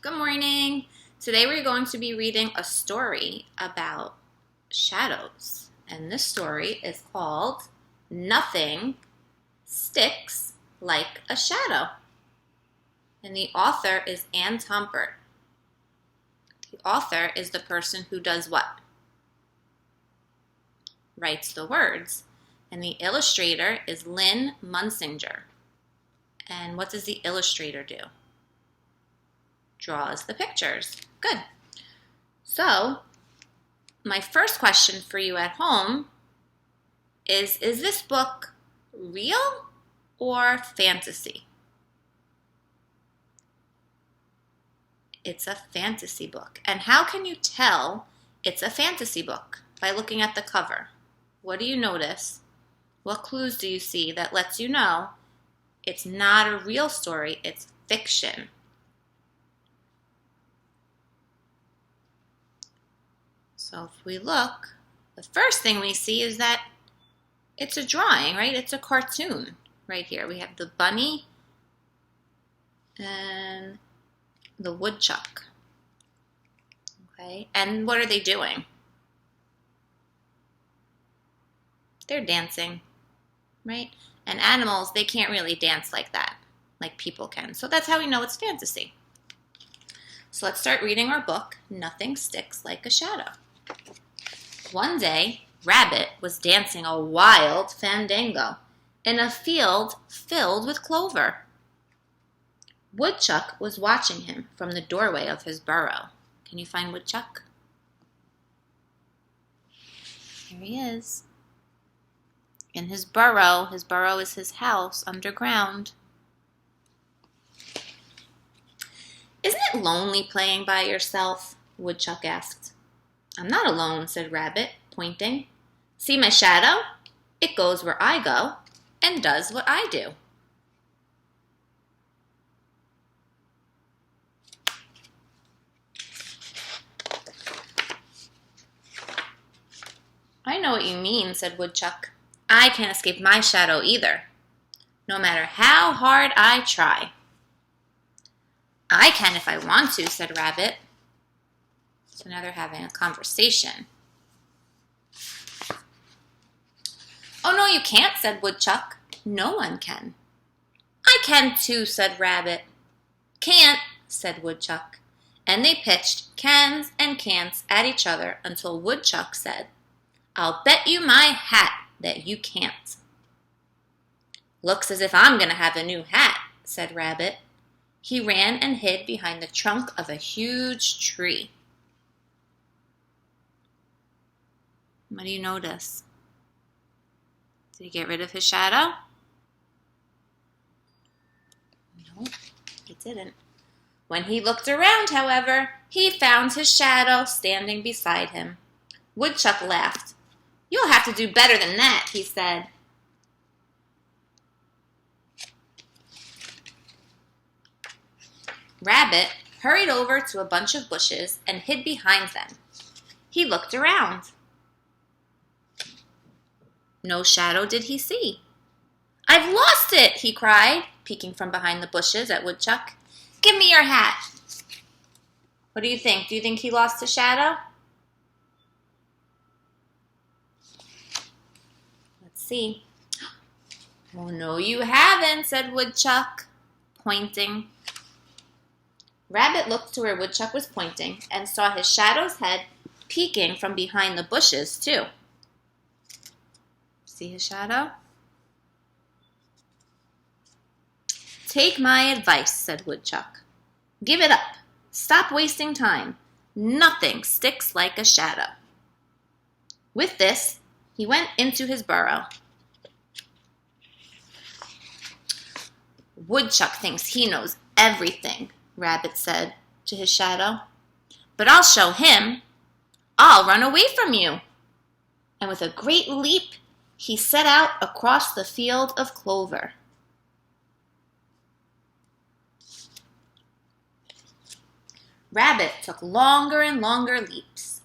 Good morning. Today we're going to be reading a story about shadows. And this story is called Nothing Sticks Like a Shadow. And the author is Anne Tompert. The author is the person who does what? Writes the words. And the illustrator is Lynn Munsinger. And what does the illustrator do? Draws the pictures. Good. So, my first question for you at home is this book real or fantasy? It's a fantasy book. And how can you tell it's a fantasy book? By looking at the cover. What do you notice? What clues do you see that lets you know it's not a real story, it's fiction? So if we look, the first thing we see is that it's a drawing, right? It's a cartoon right here. We have the bunny and the woodchuck. Okay, and what are they doing? They're dancing, right? And animals, they can't really dance like that, like people can. So that's how we know it's fantasy. So let's start reading our book, Nothing Sticks Like a Shadow. One day, Rabbit was dancing a wild fandango in a field filled with clover. Woodchuck was watching him from the doorway of his burrow. Can you find Woodchuck? Here he is. In his burrow is his house underground. Isn't it lonely playing by yourself? Woodchuck asked. I'm not alone, said Rabbit, pointing. See my shadow? It goes where I go and does what I do. I know what you mean, said Woodchuck. I can't escape my shadow either, no matter how hard I try. I can if I want to, said Rabbit. So now they're having a conversation. Oh, no, you can't, said Woodchuck. No one can. I can too, said Rabbit. Can't, said Woodchuck. And they pitched cans and can'ts at each other until Woodchuck said, I'll bet you my hat that you can't. Looks as if I'm going to have a new hat, said Rabbit. He ran and hid behind the trunk of a huge tree. What do you notice? Did he get rid of his shadow? No, he didn't. When he looked around, however, he found his shadow standing beside him. Woodchuck laughed. You'll have to do better than that, he said. Rabbit hurried over to a bunch of bushes and hid behind them. He looked around. No shadow did he see. I've lost it, he cried, peeking from behind the bushes at Woodchuck. Give me your hat. What do you think? Do you think he lost his shadow? Let's see. Oh, no, you haven't, said Woodchuck, pointing. Rabbit looked to where Woodchuck was pointing and saw his shadow's head peeking from behind the bushes, too. See his shadow? Take my advice, said Woodchuck. Give it up. Stop wasting time. Nothing sticks like a shadow. With this, he went into his burrow. Woodchuck thinks he knows everything, Rabbit said to his shadow. But I'll show him. I'll run away from you. And with a great leap, he set out across the field of clover. Rabbit took longer and longer leaps.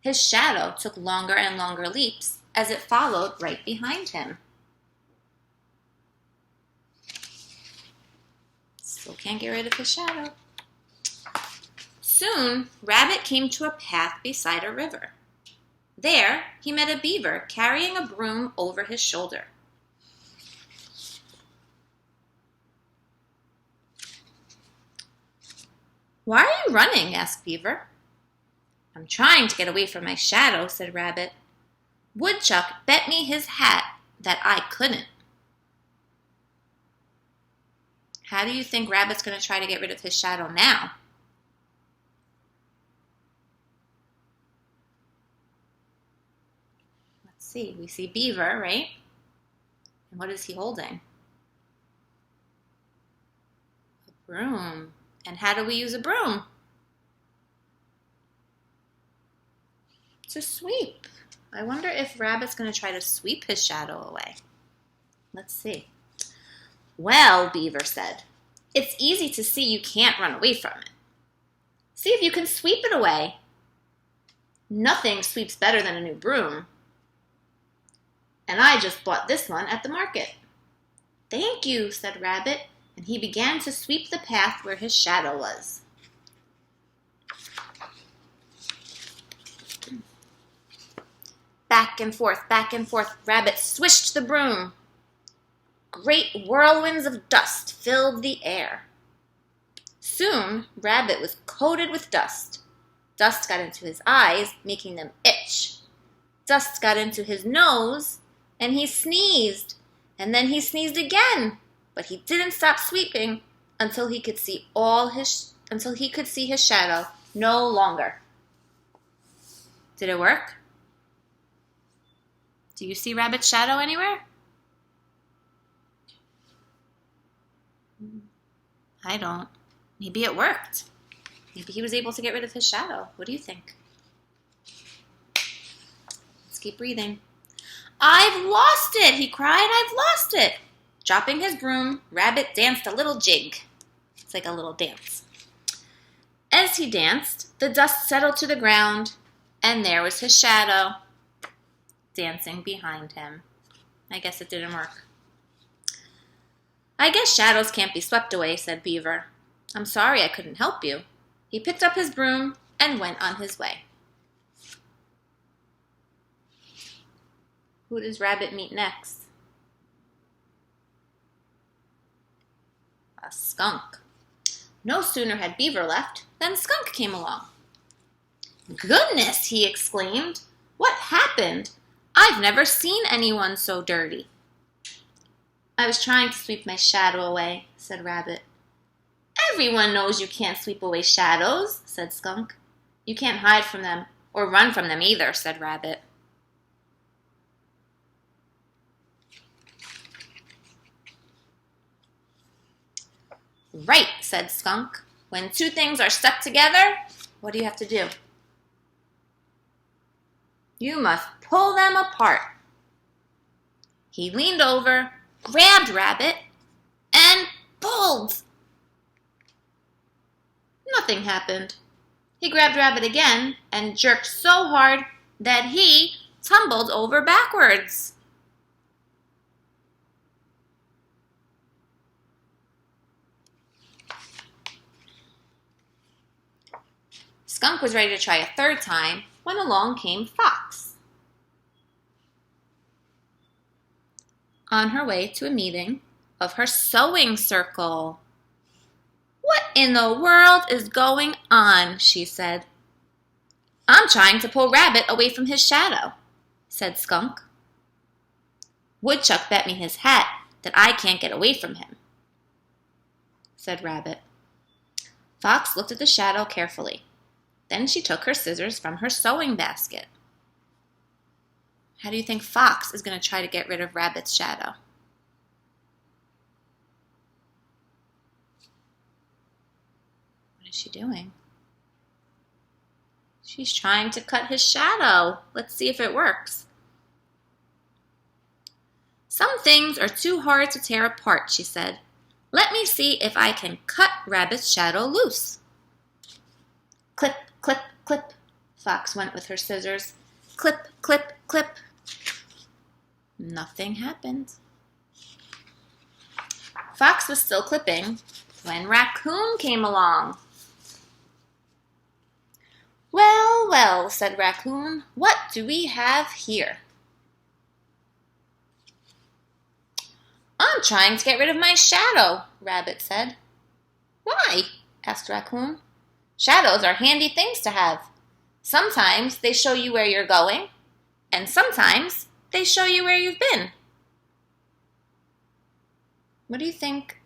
His shadow took longer and longer leaps as it followed right behind him. Still can't get rid of his shadow. Soon, Rabbit came to a path beside a river. There, he met a beaver carrying a broom over his shoulder. "Why are you running?" asked Beaver. "I'm trying to get away from my shadow," said Rabbit. "Woodchuck bet me his hat that I couldn't." How do you think Rabbit's going to try to get rid of his shadow now? Let's see. We see Beaver, right? And what is he holding? A broom. And how do we use a broom? To sweep. I wonder if Rabbit's going to try to sweep his shadow away. Let's see. "Well," Beaver said, "it's easy to see you can't run away from it. See if you can sweep it away. Nothing sweeps better than a new broom. And I just bought this one at the market." "Thank you," said Rabbit, and he began to sweep the path where his shadow was. Back and forth, Rabbit swished the broom. Great whirlwinds of dust filled the air. Soon, Rabbit was coated with dust. Dust got into his eyes, making them itch. Dust got into his nose, and he sneezed. And then he sneezed again, but he didn't stop sweeping until he could see his shadow no longer. Did it work? Do you see Rabbit's shadow anywhere? I don't. Maybe it worked. Maybe he was able to get rid of his shadow. What do you think? Let's keep breathing. "I've lost it," he cried. "I've lost it." Dropping his broom, Rabbit danced a little jig. It's like a little dance. As he danced, the dust settled to the ground, and there was his shadow dancing behind him. I guess it didn't work. "I guess shadows can't be swept away," said Beaver. "I'm sorry I couldn't help you." He picked up his broom and went on his way. Who does Rabbit meet next? A skunk. No sooner had Beaver left than Skunk came along. "Goodness!" he exclaimed. "What happened? I've never seen anyone so dirty." "I was trying to sweep my shadow away," said Rabbit. "Everyone knows you can't sweep away shadows," said Skunk. "You can't hide from them or run from them either," said Rabbit. "Right," said Skunk. "When two things are stuck together, what do you have to do? You must pull them apart." He leaned over, grabbed Rabbit, and pulled. Nothing happened. He grabbed Rabbit again and jerked so hard that he tumbled over backwards. Skunk was ready to try a third time when along came Fox. On her way to a meeting of her sewing circle. "What in the world is going on?" she said. "I'm trying to pull Rabbit away from his shadow," said Skunk. "Woodchuck bet me his hat that I can't get away from him," said Rabbit. Fox looked at the shadow carefully. Then she took her scissors from her sewing basket. How do you think Fox is going to try to get rid of Rabbit's shadow? What is she doing? She's trying to cut his shadow. Let's see if it works. "Some things are too hard to tear apart," she said. "Let me see if I can cut Rabbit's shadow loose." Clip, clip, clip. Fox went with her scissors. Clip, clip, clip. Nothing happened. Fox was still clipping when Raccoon came along. Well, well, said Raccoon, what do we have here? I'm trying to get rid of my shadow, Rabbit said. Why? Asked Raccoon. Shadows are handy things to have. Sometimes they show you where you're going, and sometimes they show you where you've been. What do you think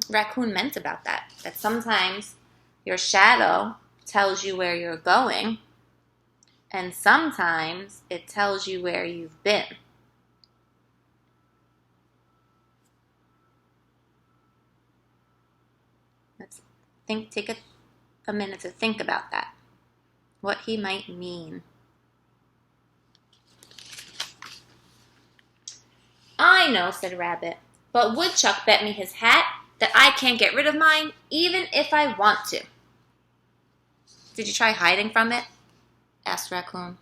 Raccoon meant about that? That sometimes your shadow tells you where you're going, and sometimes it tells you where you've been. Let's take a minute to think about that. What he might mean. I know, said Rabbit, but Woodchuck bet me his hat that I can't get rid of mine even if I want to. Did you try hiding from it? Asked Raccoon.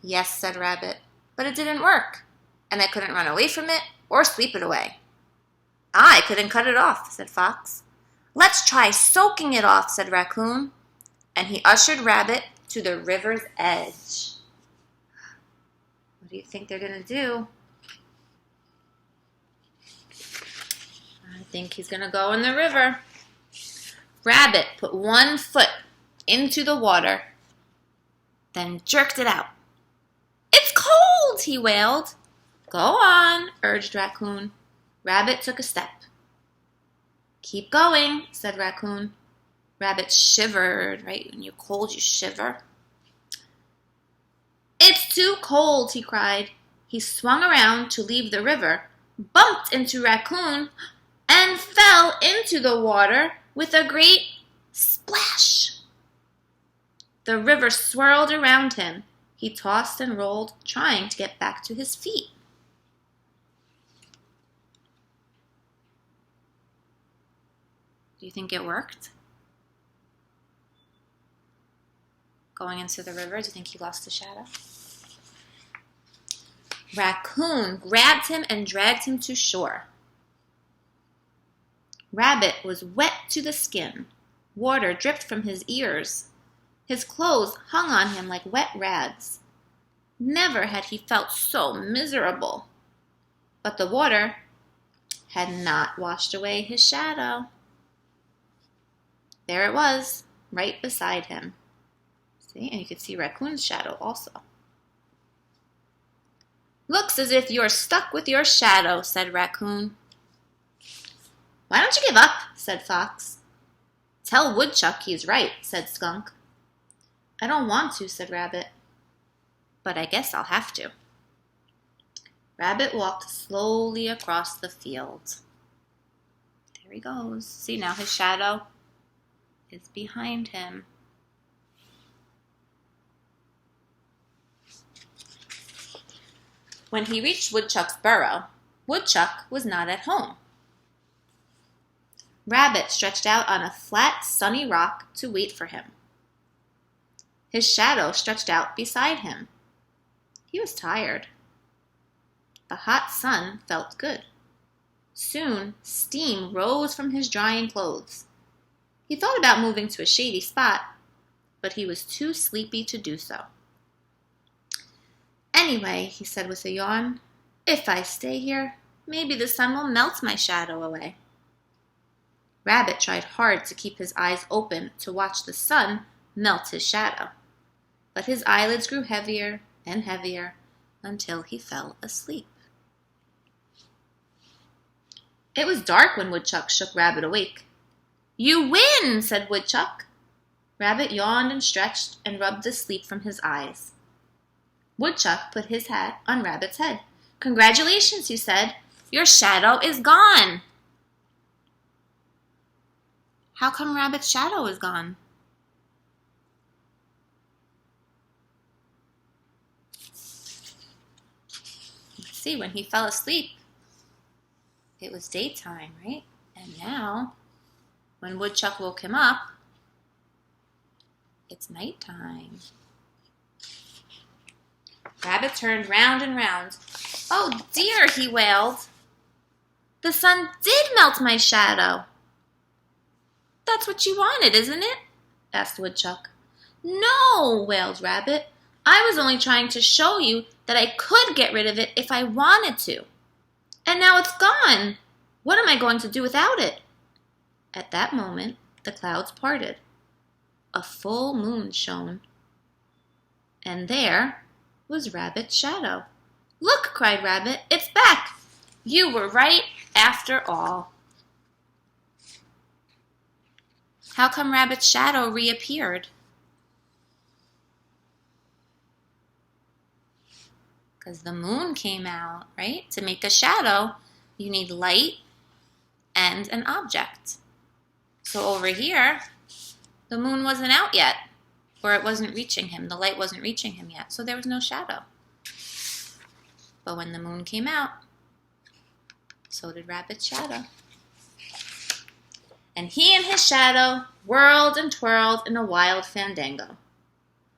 Yes, said Rabbit, but it didn't work, and I couldn't run away from it or sweep it away. I couldn't cut it off, said Fox. Let's try soaking it off, said Raccoon, and he ushered Rabbit to the river's edge. What do you think they're going to do? I think he's going to go in the river. Rabbit put one foot into the water, then jerked it out. It's cold, he wailed. Go on, urged Raccoon. Rabbit took a step. Keep going, said Raccoon. Rabbit shivered, right? When you're cold, you shiver. It's too cold, he cried. He swung around to leave the river, bumped into Raccoon, and fell into the water with a great splash. The river swirled around him. He tossed and rolled, trying to get back to his feet. Do you think it worked? Going into the river, do you think he lost his shadow? Raccoon grabbed him and dragged him to shore. Rabbit was wet to the skin. Water dripped from his ears. His clothes hung on him like wet rags. Never had he felt so miserable. But the water had not washed away his shadow. There it was, right beside him. See, and you could see Raccoon's shadow also. Looks as if you're stuck with your shadow, said Raccoon. Why don't you give up, said Fox. Tell Woodchuck he's right, said Skunk. I don't want to, said Rabbit. But I guess I'll have to. Rabbit walked slowly across the field. There he goes. See, now his shadow is behind him. When he reached Woodchuck's burrow, Woodchuck was not at home. Rabbit stretched out on a flat, sunny rock to wait for him. His shadow stretched out beside him. He was tired. The hot sun felt good. Soon, steam rose from his drying clothes. He thought about moving to a shady spot, but he was too sleepy to do so. Anyway, he said with a yawn, if I stay here, maybe the sun will melt my shadow away. Rabbit tried hard to keep his eyes open to watch the sun melt his shadow, but his eyelids grew heavier and heavier until he fell asleep. It was dark when Woodchuck shook Rabbit awake. You win, said Woodchuck. Rabbit yawned and stretched and rubbed the sleep from his eyes. Woodchuck put his hat on Rabbit's head. Congratulations, he said. Your shadow is gone. How come Rabbit's shadow is gone? Let's see, when he fell asleep, it was daytime, right? And now, when Woodchuck woke him up, it's nighttime. Rabbit turned round and round. Oh dear, he wailed. The sun did melt my shadow. That's what you wanted, isn't it? Asked Woodchuck. No, wailed Rabbit. I was only trying to show you that I could get rid of it if I wanted to. And now it's gone. What am I going to do without it? At that moment, the clouds parted. A full moon shone. And there was Rabbit's shadow. Look, cried Rabbit, it's back. You were right after all. How come Rabbit's shadow reappeared? Because the moon came out, right? To make a shadow, you need light and an object. So over here, the moon wasn't out yet, or it wasn't reaching him. The light wasn't reaching him yet, so there was no shadow. But when the moon came out, so did Rabbit's shadow. And he and his shadow whirled and twirled in a wild fandango.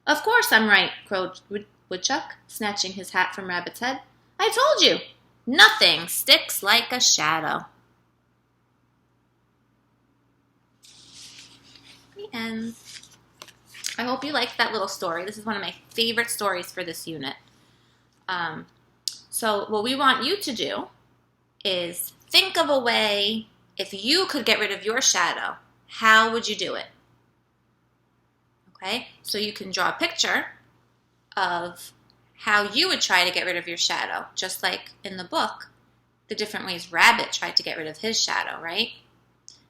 Of course I'm right, crowed Woodchuck, snatching his hat from Rabbit's head. I told you, nothing sticks like a shadow. The end. I hope you liked that little story. This is one of my favorite stories for this unit. So what we want you to do is think of a way, if you could get rid of your shadow, how would you do it? Okay, so you can draw a picture of how you would try to get rid of your shadow, just like in the book, the different ways Rabbit tried to get rid of his shadow, right?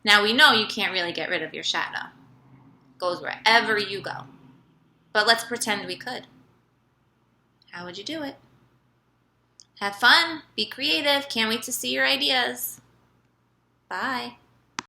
Now we know you can't really get rid of your shadow. It goes wherever you go. But let's pretend we could. How would you do it? Have fun, be creative, can't wait to see your ideas. Bye.